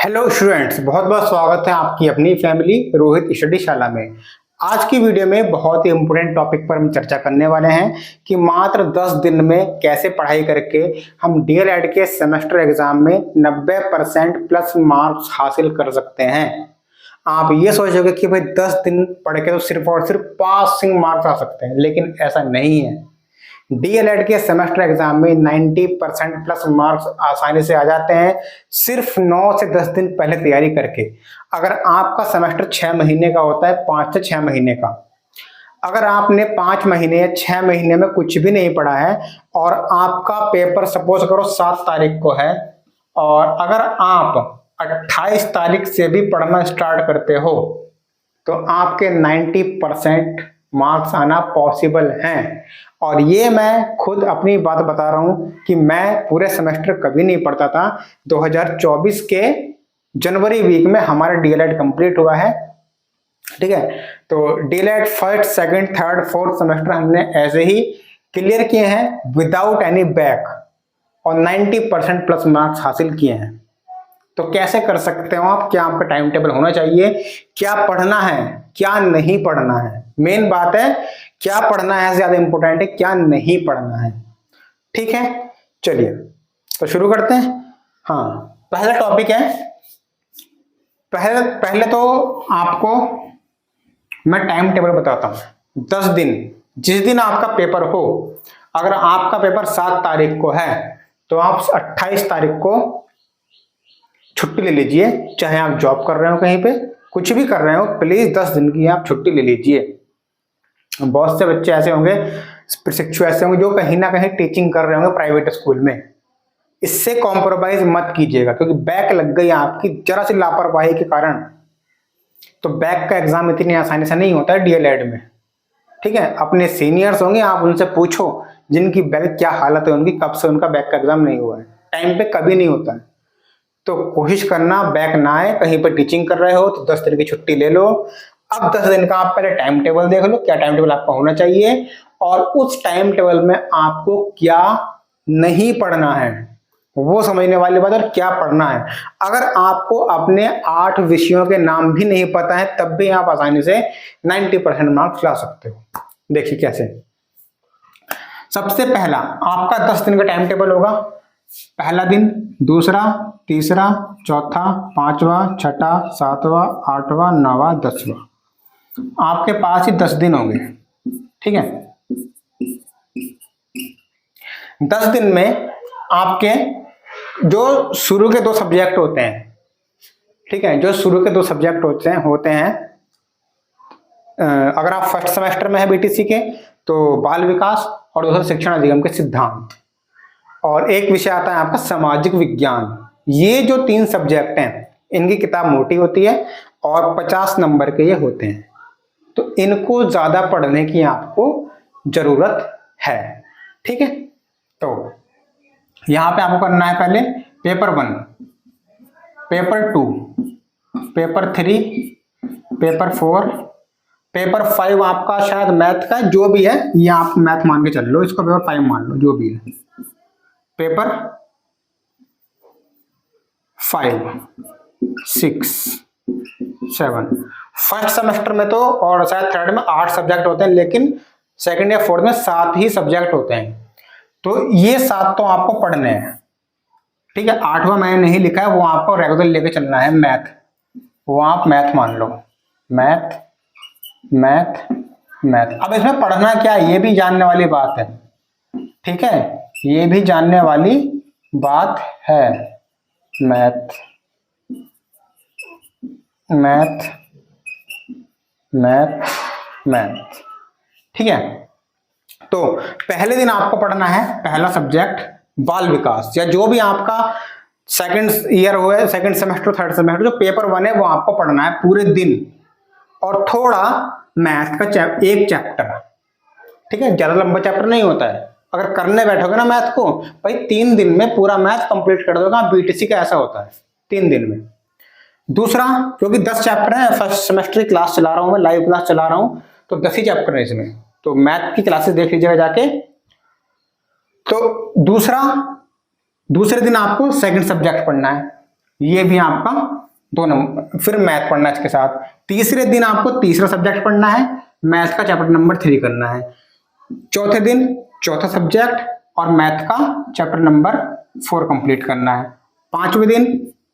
Hello students, बहुत बहुत स्वागत है आपकी अपनी फैमिली रोहित स्टडी शाला में। आज की वीडियो में बहुत ही इंपोर्टेंट टॉपिक पर हम चर्चा करने वाले हैं कि मात्र 10 दिन में कैसे पढ़ाई करके हम डीएलएड के सेमेस्टर एग्जाम में 90% प्लस मार्क्स हासिल कर सकते हैं। आप ये सोचोगे कि भाई 10 दिन पढ़ के तो सिर्फ और सिर्फ पासिंग मार्क्स आ सकते हैं, लेकिन ऐसा नहीं है। डीएलएड के सेमेस्टर एग्जाम में 90% प्लस मार्क्स आसानी से आ जाते हैं सिर्फ 9 से 10 दिन पहले तैयारी करके। अगर आपका सेमेस्टर 6 महीने का होता है, 5 से 6 महीने का, अगर आपने 5 महीने या 6 महीने में कुछ भी नहीं पढ़ा है और आपका पेपर सपोज करो 7 तारीख को है और अगर आप 28 तारीख से भी पढ़ना स्टार्ट करते हो तो आपके 90% मार्क्स आना पॉसिबल हैं। और ये मैं खुद अपनी बात बता रहा हूं कि मैं पूरे सेमेस्टर कभी नहीं पढ़ता था। 2024 के जनवरी वीक में हमारा डीएलएड कंप्लीट हुआ है, ठीक है। तो DElEd first, second, third, fourth semester हमने ऐसे ही क्लियर किए हैं विदाउट एनी बैक और 90% प्लस मार्क्स हासिल किए हैं। तो कैसे कर सकते हो आप? क्या आपका टाइम टेबल होना चाहिए, क्या पढ़ना है, क्या नहीं पढ़ना है। मेन बात है क्या पढ़ना है ज्यादा इंपॉर्टेंट है, क्या नहीं पढ़ना है, ठीक है। चलिए तो शुरू करते हैं। हाँ, पहला टॉपिक है, पहले तो आपको मैं टाइम टेबल बताता हूं। 10 दिन, जिस दिन आपका पेपर हो, अगर आपका पेपर 7 तारीख को है तो आप 28 तारीख को छुट्टी ले लीजिए। चाहे आप जॉब कर रहे हो, कहीं पे कुछ भी कर रहे हो, प्लीज 10 दिन की आप छुट्टी ले लीजिए। बहुत से बच्चे ऐसे होंगे, प्रशिक्षु ऐसे होंगे जो कहीं ना कहीं टीचिंग कर रहे होंगे प्राइवेट स्कूल में। इससे कॉम्प्रोमाइज मत कीजिएगा, क्योंकि बैक लग गई आपकी जरा सी लापरवाही के कारण। तो बैक का एग्जाम इतनी आसानी से नहीं होता है डीएलएड में, ठीक है। अपने सीनियर्स होंगे, आप उनसे पूछो जिनकी बैक क्या हालत है उनकी, कब से उनका बैक का एग्जाम नहीं हुआ है। टाइम पे कभी नहीं होता है। तो कोशिश करना बैक ना आए। कहीं पर टीचिंग कर रहे हो तो 10 दिन की छुट्टी ले लो। अब 10 दिन का आप पहले टाइम टेबल देख लो, क्या टाइम टेबल आपका होना चाहिए और उस टाइम टेबल में आपको क्या नहीं पढ़ना है वो समझने वाली बात। और क्या पढ़ना है, अगर आपको अपने 8 विषयों के नाम भी नहीं पता है तब भी आप आसानी से 90% मार्क्स ला सकते हो। देखिए कैसे। सबसे पहला आपका 10 दिन का टाइम टेबल होगा। पहला दिन, दूसरा, तीसरा, चौथा, पांचवा, छठा, सातवां, आठवां, नौवां, 10वां। आपके पास ही 10 दिन होंगे, ठीक है। 10 दिन में आपके जो शुरू के 2 सब्जेक्ट होते हैं, ठीक है, जो शुरू के 2 सब्जेक्ट होते हैं अगर आप फर्स्ट सेमेस्टर में है बीटीसी के तो बाल विकास और दूसरा शिक्षण अधिगम के सिद्धांत, और एक विषय आता है आपका सामाजिक विज्ञान। ये जो 3 सब्जेक्ट हैं इनकी किताब मोटी होती है और 50 नंबर के ये होते हैं। तो इनको ज्यादा पढ़ने की आपको जरूरत है, ठीक है। तो यहां पे आपको करना है पहले paper 1, paper 2, paper 3, paper 4, paper 5 आपका शायद मैथ का जो भी है, ये आप मैथ मान के चल लो, इसको पेपर 5 मान लो, जो भी है। पेपर 5, 6, 7। फर्स्ट सेमेस्टर में तो और शायद थर्ड में 8 सब्जेक्ट होते हैं, लेकिन सेकंड या फोर्थ में 7 ही सब्जेक्ट होते हैं। तो ये 7 तो आपको पढ़ने हैं, ठीक है। 8वां मैंने नहीं लिखा है, वो आपको रेगुलर लेके चलना है, मैथ। वो आप मैथ मान लो, मैथ मैथ मैथ। अब इसमें पढ़ना क्या है ये भी जानने वाली बात है, ठीक है, ये भी जानने वाली बात है। मैथ मैथ मैथ मैथ, ठीक है। तो पहले दिन आपको पढ़ना है पहला सब्जेक्ट बाल विकास, या जो भी आपका सेकंड ईयर हो, सेकंड सेमेस्टर, थर्ड सेमेस्टर, जो पेपर 1 है वो आपको पढ़ना है पूरे दिन। और थोड़ा मैथ का एक चैप्टर, ठीक है, ज्यादा लंबा चैप्टर नहीं होता है। अगर करने बैठोगे ना मैथ को, भाई 3 दिन में पूरा मैथ कंप्लीट कर दोगे। बीटीसी का ऐसा होता है 3 दिन में। दूसरा, क्योंकि 10 चैप्टर है, फर्स्ट सेमेस्टर की क्लास चला रहा हूं मैं, लाइव क्लास चला रहा हूं, तो 10 ही चैप्टर है इसमें, तो मैथ की क्लासेस देख लीजिएगा जाके। तो दूसरे दिन आपको सेकंड सब्जेक्ट पढ़ना है, ये भी आपका 2 नंबर। फिर मैथ पढ़ना है इसके साथ। तीसरे दिन आपको तीसरा सब्जेक्ट पढ़ना है, मैथ का चैप्टर नंबर 3 करना है। चौथे दिन चौथा सब्जेक्ट और मैथ का चैप्टर नंबर 4 कंप्लीट करना है। पांचवें दिन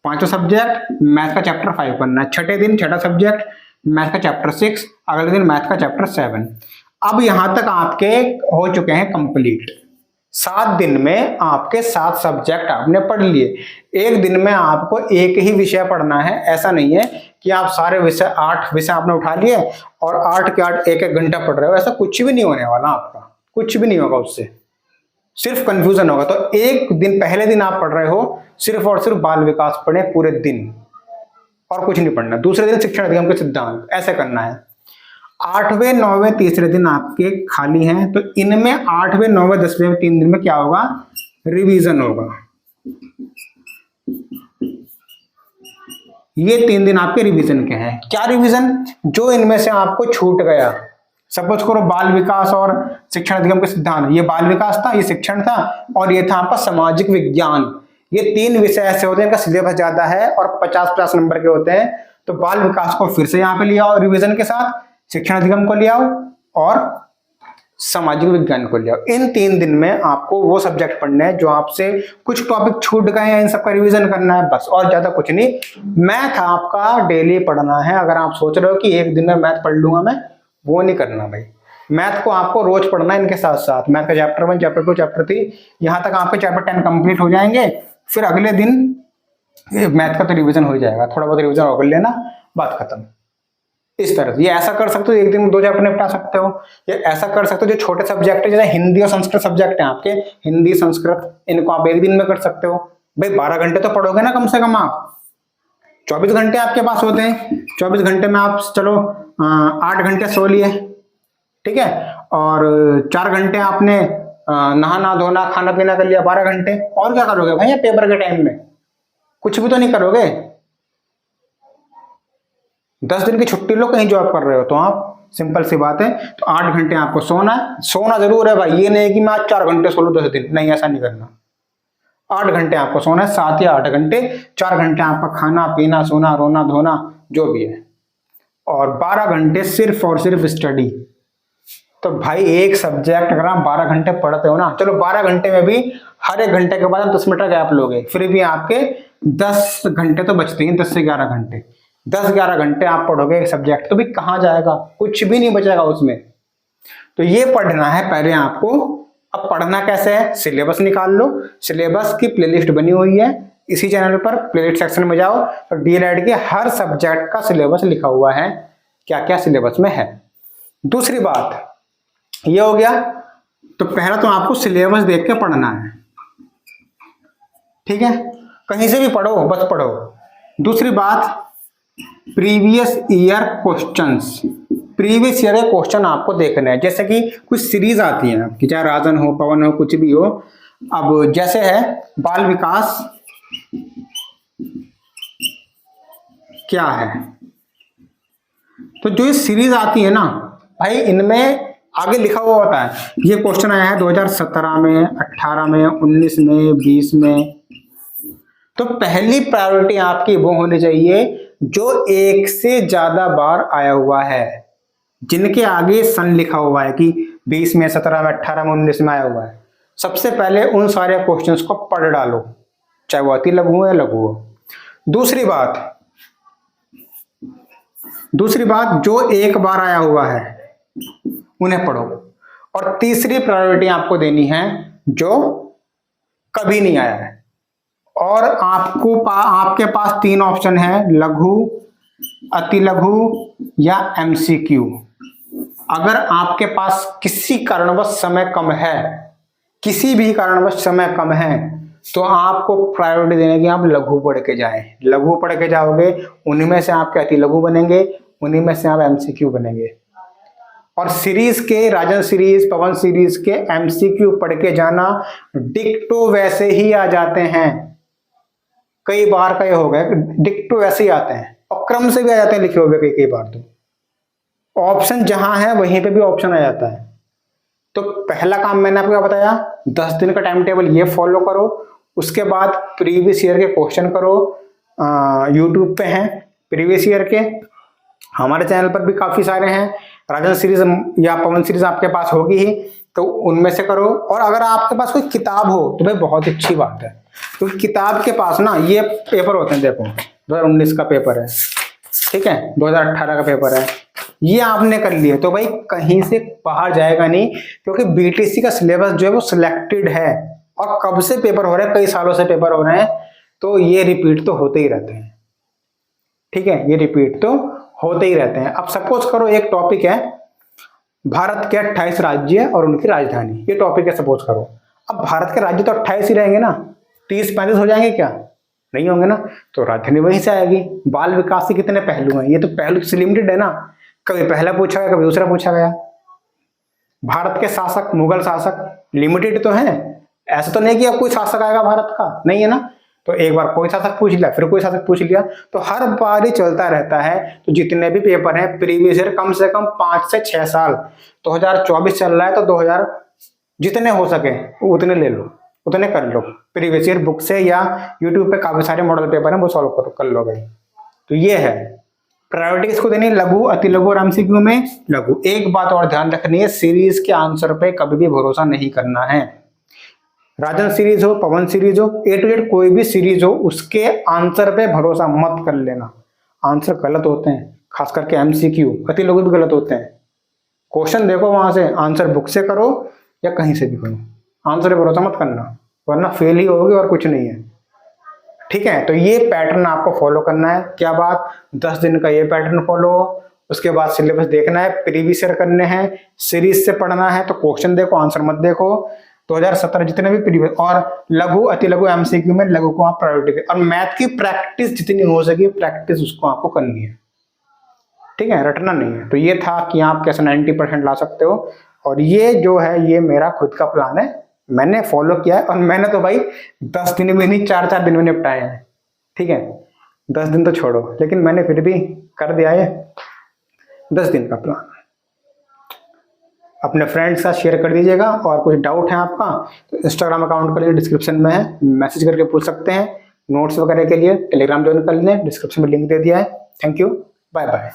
पांचवा सब्जेक्ट, मैथ का चैप्टर 5 करना है। छठे दिन छठा सब्जेक्ट, मैथ का चैप्टर 6, अगले दिन मैथ का चैप्टर 7। अब यहां तक आपके हो चुके हैं कंप्लीट। 7 दिन में आपके 7 सब्जेक्ट आपने पढ़ लिए। एक दिन में आपको एक ही विषय पढ़ना है, ऐसा नहीं है कि आप सारे विषय 8 विषय आपने उठा लिए और 8 के 8 एक घंटा पढ़ रहे हो। ऐसा कुछ भी नहीं होने वाला, आपका कुछ भी नहीं होगा, उससे सिर्फ कंफ्यूजन होगा। तो एक दिन पहले दिन आप पढ़ रहे हो सिर्फ और सिर्फ बाल विकास पढ़े पूरे दिन, और कुछ नहीं पढ़ना। दूसरे दिन शिक्षण अधिगम के सिद्धांत, ऐसे करना है। 8वें 9वें तीसरे दिन आपके खाली हैं, तो इनमें 8वें 9वें 10वें 3 दिन में क्या होगा, रिवीजन होगा। ये 3 दिन आपके रिवीजन के हैं। क्या रिवीजन, जो इनमें से आपको छूट गया। सपोज करो बाल विकास और शिक्षण अधिगम के सिद्धांत, ये बाल विकास था, ये शिक्षण था, और ये था आपका सामाजिक विज्ञान। ये 3 विषय ऐसे होते हैं इनका सिलेबस ज्यादा है और 50-50 नंबर के होते हैं। तो बाल विकास को फिर से यहाँ पे ले आओ रिवीजन के साथ, शिक्षण अधिगम को ले आओ और सामाजिक विज्ञान को ले आओ। इन 3 दिन में आपको वो सब्जेक्ट पढ़ने हैं जो आपसे कुछ टॉपिक छूट गए हैं, इन सबका रिवीजन करना है बस, और ज्यादा कुछ नहीं। मैथ आपका डेली पढ़ना है। अगर आप सोच रहे हो कि एक दिन में मैथ पढ़ लूंगा मैं, वो नहीं करना भाई। मैथ को आपको रोज पढ़ना है इनके साथ साथ। मैथ का चैप्टर 1, चैप्टर 2, चैप्टर 3, यहां तक आपके चैप्टर 10 कंप्लीट हो जाएंगे। फिर अगले दिन मैथ का तो रिवीजन हो जाएगा, थोड़ा बहुत रिवीजन कर लेना, बात खत्म। इस तरह से ये ऐसा कर सकते हो, एक दिन में 2 चैप्टर निपटा सकते हो। ये ऐसा कर सकते हो, जो छोटे सब्जेक्ट है जैसे हिंदी और संस्कृत सब्जेक्ट है आपके, हिंदी संस्कृत, इनको आप एक दिन में कर सकते हो। भाई 12 घंटे तो पढ़ोगे ना कम से कम आप, 24 घंटे आपके पास होते हैं। 24 घंटे में आप चलो 8 घंटे सो लिए, ठीक है, और 4 घंटे आपने नहाना धोना खाना पीना कर लिया, 12 घंटे। और क्या करोगे भाई पेपर के टाइम में, कुछ भी तो नहीं करोगे। 10 दिन की छुट्टी लो, कहीं जॉब कर रहे हो तो आप, सिंपल सी बात है। तो 8 घंटे आपको सोना है, सोना जरूर है भाई, ये नहीं कि मैं आज 4 घंटे सो लूं 10 दिन, नहीं, ऐसा नहीं करना। 8 घंटे आपको सोना है, 7 या 8 घंटे, 4 घंटे आपका खाना पीना सोना रोना धोना जो भी है, और 12 घंटे सिर्फ और सिर्फ स्टडी। तो भाई एक सब्जेक्ट अगर आप 12 घंटे पढ़ते हो ना, चलो 12 घंटे में भी हर एक घंटे के बाद 10 मिनट का गैप लोगे, फिर भी आपके 10 घंटे तो बचते हैं, 10 से 11 घंटे। 10-11 घंटे आप पढ़ोगे एक सब्जेक्ट, तो भी कहाँ जाएगा, कुछ भी नहीं बचेगा उसमें। तो ये पढ़ना है पहले आपको। अब पढ़ना कैसे है, सिलेबस निकाल लो। सिलेबस की प्लेलिस्ट बनी हुई है इसी चैनल पर, प्लेलिस्ट सेक्शन में जाओ तो डीएलएड के हर सब्जेक्ट का सिलेबस लिखा हुआ है, क्या क्या सिलेबस में है। दूसरी बात ये हो गया, तो पहला तो आपको सिलेबस देख के पढ़ना है, ठीक है, कहीं से भी पढ़ो बस पढ़ो। दूसरी बात, previous year questions, previous year के क्वेश्चन आपको देखने हैं। जैसे कि कुछ सीरीज आती है कि चाहे राजन हो पवन हो कुछ भी हो। अब जैसे है बाल विकास क्या है, तो जो ये सीरीज आती है ना भाई, इनमें आगे लिखा हुआ होता है ये क्वेश्चन आया है 2017 में, 18 में, 19 में, 20 में। तो पहली प्रायोरिटी आपकी वो होनी चाहिए जो एक से ज्यादा बार आया हुआ है, जिनके आगे सन लिखा हुआ है कि 20 में, 17 में, 18 में, 19 में आया हुआ है। सबसे पहले उन सारे क्वेश्चंस को पढ़ डालो, चाहे वो अति लघु हो या लघु हो। दूसरी बात जो एक बार आया हुआ है उन्हें पढ़ो। और तीसरी प्रायोरिटी आपको देनी है जो कभी नहीं आया है। और आपके पास 3 ऑप्शन है, लघु, अति लघु या एमसीक्यू। अगर आपके पास किसी कारणवश समय कम है, किसी भी कारणवश समय कम है, तो आपको प्रायोरिटी देने की आप लघु पढ़ के जाएं। लघु पढ़ के जाओगे, उन्हीं में से आपके अति लघु बनेंगे, उन्हीं में से आप एमसीक्यू बनेंगे। और सीरीज के, राजन सीरीज, पवन सीरीज के एमसीक्यू पढ़ के जाना, डिक्टो वैसे ही आ जाते हैं। कई बार का ये हो गया, डिक्टो वैसे ही आते हैं और क्रम से भी आ जाते हैं लिखे हुए कई बार। तो ऑप्शन जहां है वहीं पे भी ऑप्शन आ जाता है। तो पहला काम मैंने आपको बताया, 10 दिन का टाइम टेबल ये फॉलो करो। उसके बाद प्रीवियस ईयर के क्वेश्चन करो, यूट्यूब पे हैं प्रीवियस ईयर के, हमारे चैनल पर भी काफ़ी सारे हैं। राजन सीरीज या पवन सीरीज आपके पास होगी ही, तो उनमें से करो। और अगर आपके पास कोई किताब हो तो भाई बहुत अच्छी बात है, क्योंकि तो किताब के पास ना ये पेपर होते हैं, देखो 2019 का पेपर है, ठीक है, 2018 का पेपर है, ये आपने कर लिया तो भाई कहीं से बाहर जाएगा नहीं, क्योंकि बीटीसी का सिलेबस जो है वो सिलेक्टेड है और कब से पेपर हो रहे हैं, कई सालों से पेपर हो रहे हैं, तो ये रिपीट तो होते ही रहते हैं, ठीक है, ये रिपीट तो होते ही रहते हैं। अब सपोज करो एक टॉपिक है भारत के 28 राज्य और उनकी राजधानी, ये टॉपिक है सपोज करो। अब भारत के राज्य तो 28 ही रहेंगे ना, 30-35 हो जाएंगे क्या? नहीं होंगे ना, तो राजधानी वहीं से आएगी। बाल विकास के कितने पहलू हैं, ये तो पहलू से लिमिटेड है ना, कभी पहला पूछा गया कभी दूसरा पूछा गया। भारत के शासक, मुगल शासक लिमिटेड तो हैं, ऐसा तो नहीं कि अब कोई शासक आएगा भारत का, नहीं है ना, तो एक बार कोई शासक पूछ लिया फिर कोई शासक पूछ लिया, तो हर बार ही चलता रहता है। तो जितने भी पेपर हैं प्रीवियस ईयर कम से कम 5 से 6 साल, 2024 चल रहा है तो 2000 जितने हो सके उतने ले लो, उतने कर लो प्रीवियस ईयर बुक से, या यूट्यूब पे काफी सारे मॉडल पेपर हैं वो सॉल्व कर लो भाई। तो ये है प्रायोरिटी किसको देनी, लघु, अति लघु और एमसीक्यू में लघु। एक बात और ध्यान रखनी है, सीरीज के आंसर पे कभी भी भरोसा नहीं करना है। राजन सीरीज हो, पवन सीरीज हो, A to Z कोई भी सीरीज हो, उसके आंसर पे भरोसा मत कर लेना, आंसर गलत होते हैं, खास करके एमसीक्यू अति लघु भी गलत होते हैं। क्वेश्चन देखो वहां से, आंसर बुक से करो या कहीं से भी करो, आंसर पे भरोसा मत करना, वरना फेल ही होगी और कुछ नहीं है, ठीक है। तो ये पैटर्न आपको फॉलो करना है। क्या बात, 10 दिन का ये पैटर्न फॉलो, उसके बाद सिलेबस देखना है, प्रीवियस ईयर करने हैं, सीरीज से पढ़ना है, तो क्वेश्चन देखो आंसर मत देखो। 2017 जितने भी प्रीवियस, और लघु अति लघु एमसीक्यू में लघु को आप प्रायोरिटी दें, और मैथ की प्रैक्टिस जितनी हो सके प्रैक्टिस उसको आपको करनी है, ठीक है, रटना नहीं है। तो ये था कि आप कैसे 90% ला सकते हो, और ये जो है ये मेरा खुद का प्लान है, मैंने फॉलो किया है, और मैंने तो भाई 10 दिन में नहीं 4-4 दिन में निपटाए हैं, ठीक है, 10 दिन तो छोड़ो, लेकिन मैंने फिर भी कर दिया है 10 दिन का प्लान। अपने फ्रेंड्स का शेयर कर दीजिएगा, और कुछ डाउट है आपका तो इंस्टाग्राम अकाउंट का लिंक डिस्क्रिप्शन में है, मैसेज करके पूछ सकते हैं। नोट्स वगैरह के लिए टेलीग्राम ज्वाइन कर लें, डिस्क्रिप्शन में लिंक दे दिया है। Thank you, bye bye.